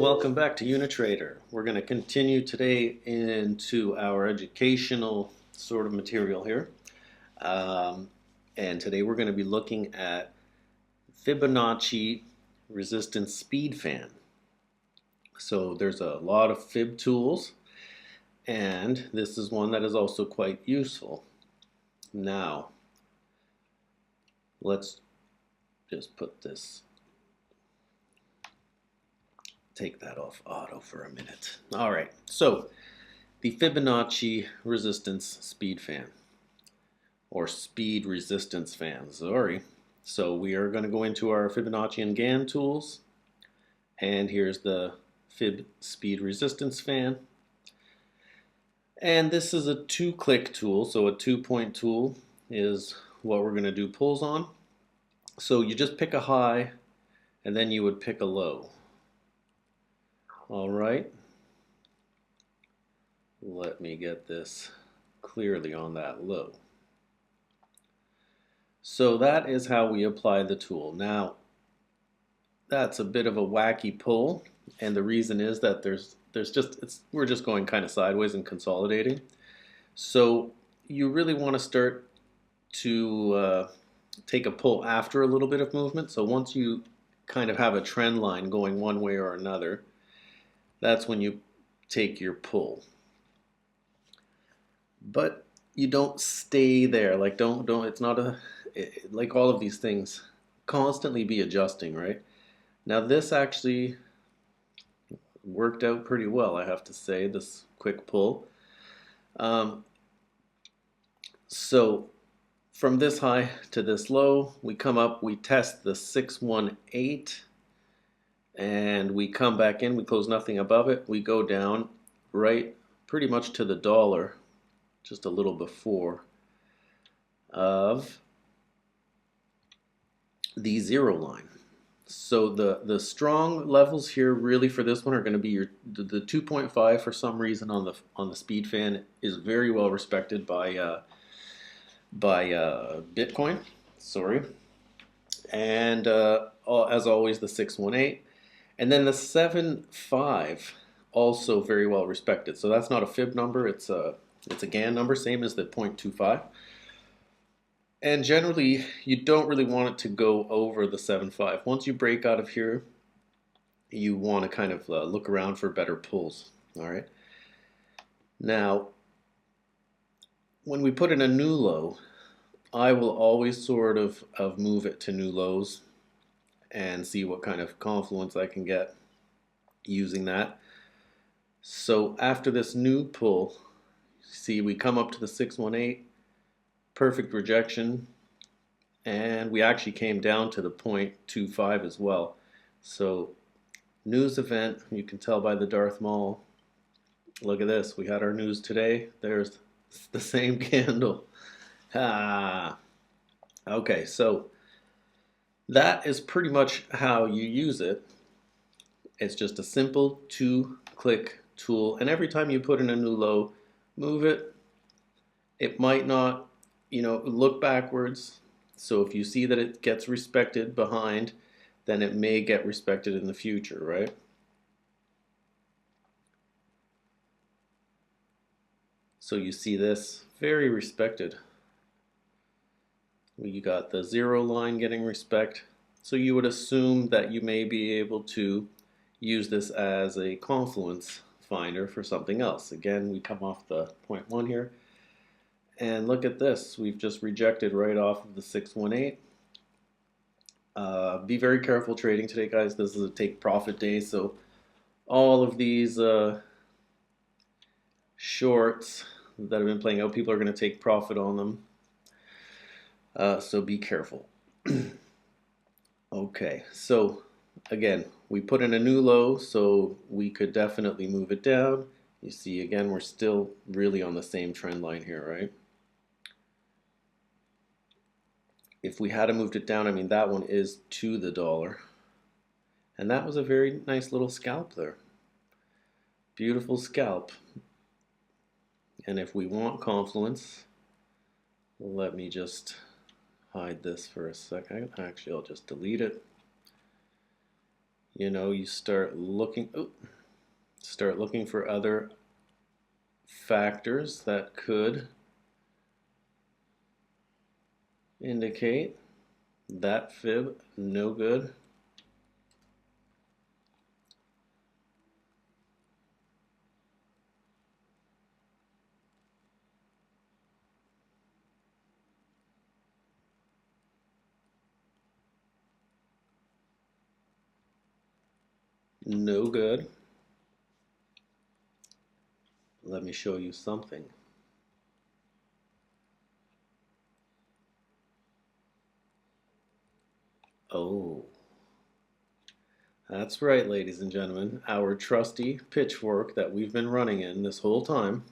welcome back to Unitrader. We're going to continue today into our educational sort of material here. And today we're going to be looking at Fibonacci resistance speed fan. So there's a lot of fib tools, and this is one that is also quite useful. Now, let's just put this, take that off auto for a minute. All right, so the Fibonacci resistance speed fan, or speed resistance fan, sorry. So we are going to go into our Fibonacci and Gann tools, and here's the Fib speed resistance fan. And this is a 2-click tool, so a 2-point tool is what we're going to do pulls on. So you just pick a high, and then you would pick a low. All right, let me get this clearly on that low. So that is how we apply the tool. Now, that's a bit of a wacky pull, and the reason is that we're just going kind of sideways and consolidating. So you really want to start to take a pull after a little bit of movement. So once you kind of have a trend line going one way or another, that's when you take your pull. But you don't stay there. Like it's not like all of these things, constantly be adjusting, right? Now this actually worked out pretty well, I have to say, this quick pull. So from this high to this low, we come up, we test the 618, and we come back in, we close nothing above it, we go down right pretty much to the dollar, just a little before of the zero line. So the strong levels here really for this one are going to be the 2.5 for some reason on the speed fan is very well respected by Bitcoin, sorry, and as always the 618, and then the 7.5 also very well respected. So that's not a fib number, it's a Gann number, same as the 0.25. And generally, you don't really want it to go over the 7.5. Once you break out of here, you want to kind of look around for better pulls. All right. Now, when we put in a new low, I will always sort of move it to new lows and see what kind of confluence I can get using that. So after this new pull, see we come up to the 618. Perfect rejection, and we actually came down to the 0.25 as well. So news event, you can tell by the Darth Maul. Look at this, we had our news today. There's the same candle. Okay, so that is pretty much how you use it. It's just a simple 2-click tool, and every time you put in a new low, move it. It might not, look backwards. So if you see that it gets respected behind, then it may get respected in the future, right? So you see this very respected. We got the zero line getting respect. So you would assume that you may be able to use this as a confluence finder for something else. Again, we come off the 0.1 here. And look at this, we've just rejected right off of the 618. Be very careful trading today, guys. This is a take profit day, so all of these shorts that have been playing out, people are going to take profit on them. So be careful. Okay, so again, we put in a new low, so we could definitely move it down. You see, again, we're still really on the same trend line here, right? If we had moved it down, I mean, that one is to the dollar. And that was a very nice little scalp there. Beautiful scalp. And if we want confluence, let me just hide this for a second. Actually, I'll just delete it. you know, you start looking for other factors that could indicate that fib no good. No good. Let me show you something. Oh, that's right, ladies and gentlemen. Our trusty pitchfork that we've been running in this whole time,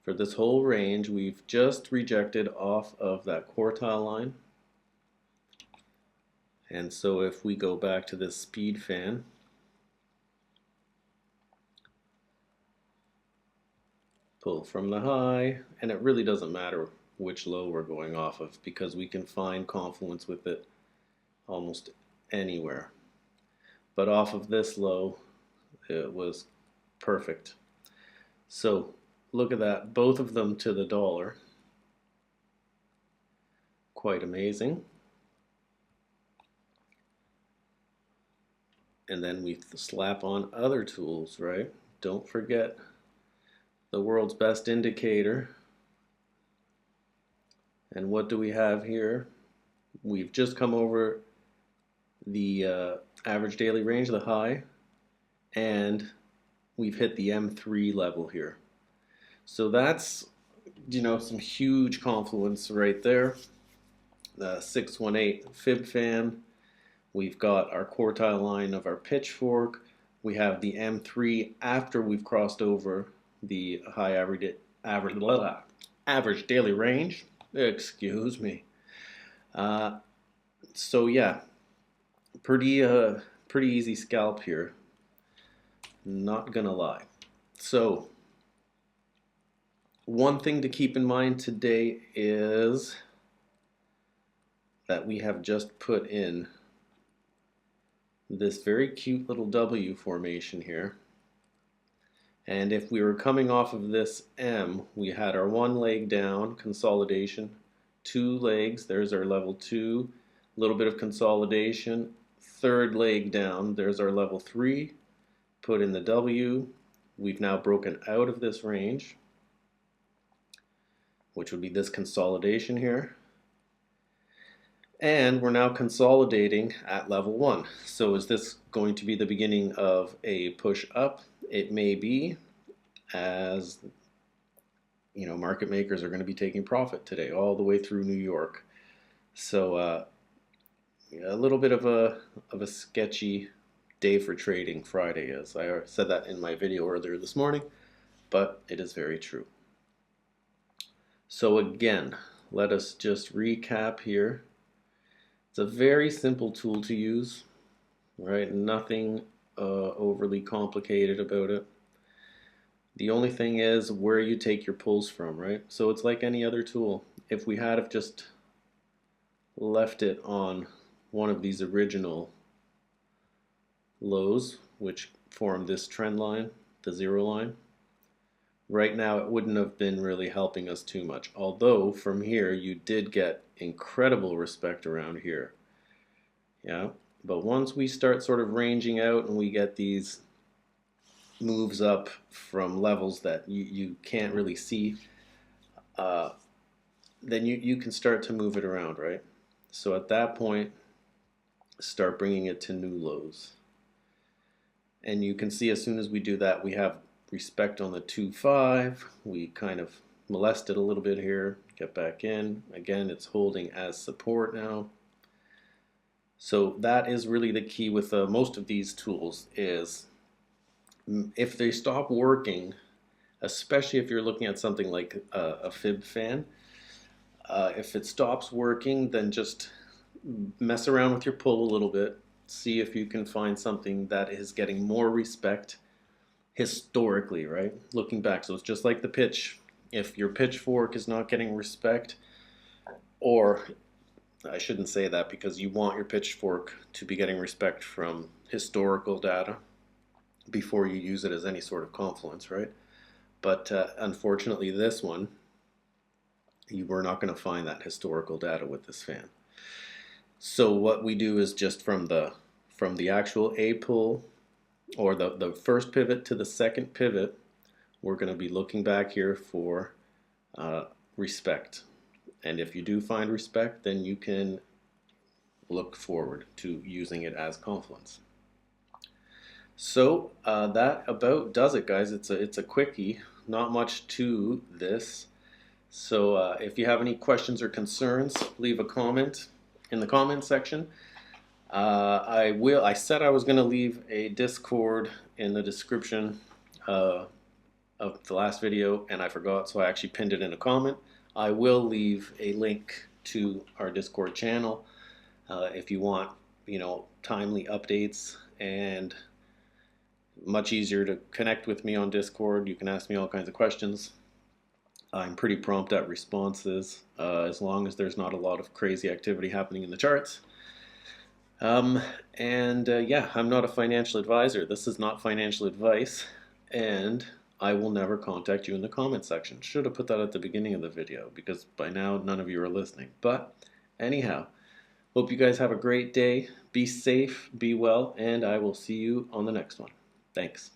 for this whole range, we've just rejected off of that quartile line. And so if we go back to this speed fan, pull from the high, and it really doesn't matter which low we're going off of because we can find confluence with it almost anywhere. But off of this low, it was perfect. So look at that, both of them to the dollar. Quite amazing. And then we slap on other tools, right? Don't forget the world's best indicator. And what do we have here? We've just come over the average daily range, the high, and we've hit the M3 level here. So that's, you know, some huge confluence right there. The 618 fib fan. We've got our quartile line of our pitchfork. We have the M3 after we've crossed over the high average daily range. Excuse me. So yeah, pretty easy scalp here. Not gonna lie. So one thing to keep in mind today is that we have just put in this very cute little W formation here. And if we were coming off of this M, we had our one leg down, consolidation, two legs, there's our level 2, a little bit of consolidation, third leg down, there's our level 3, put in the W. We've now broken out of this range, which would be this consolidation here. And we're now consolidating at level 1. So is this going to be the beginning of a push up? It may be, as you know, market makers are going to be taking profit today all the way through New York. So a little bit of a sketchy day for trading Friday is. I said that in my video earlier this morning, but it is very true. So again, let us just recap here. It's a very simple tool to use, right? Nothing overly complicated about it. The only thing is where you take your pulls from, right? So it's like any other tool. If we had have just left it on one of these original lows, which form this trend line, the 0 line, right now it wouldn't have been really helping us too much. Although from here you did get incredible respect around here. Yeah, but once we start sort of ranging out and we get these moves up from levels that you can't really see, then you can start to move it around, right? So at that point, start bringing it to new lows. And you can see as soon as we do that, we have respect on the 2.5. We kind of molest it a little bit here, get back in. Again, it's holding as support now. So that is really the key with most of these tools is if they stop working, especially if you're looking at something like a fib fan, if it stops working, then just mess around with your pull a little bit. See if you can find something that is getting more respect historically, right? Looking back. So it's just like the pitch. If your pitchfork is not getting respect, or I shouldn't say that because you want your pitchfork to be getting respect from historical data before you use it as any sort of confluence, right? But unfortunately, this one, you were not going to find that historical data with this fan. So what we do is just from the actual A pull, or the first pivot to the second pivot, we're going to be looking back here for respect. And if you do find respect, then you can look forward to using it as confluence. So that about does it, guys. It's a quickie, not much to this. So if you have any questions or concerns, leave a comment in the comment section. I said I was going to leave a Discord in the description of the last video, and I forgot, so I actually pinned it in a comment. I will leave a link to our Discord channel if you want, timely updates, and much easier to connect with me on Discord. You can ask me all kinds of questions. I'm pretty prompt at responses, as long as there's not a lot of crazy activity happening in the charts. Yeah, I'm not a financial advisor. This is not financial advice, and I will never contact you in the comment section. Should have put that at the beginning of the video because by now none of you are listening. But anyhow, hope you guys have a great day. Be safe, be well, and I will see you on the next one. Thanks.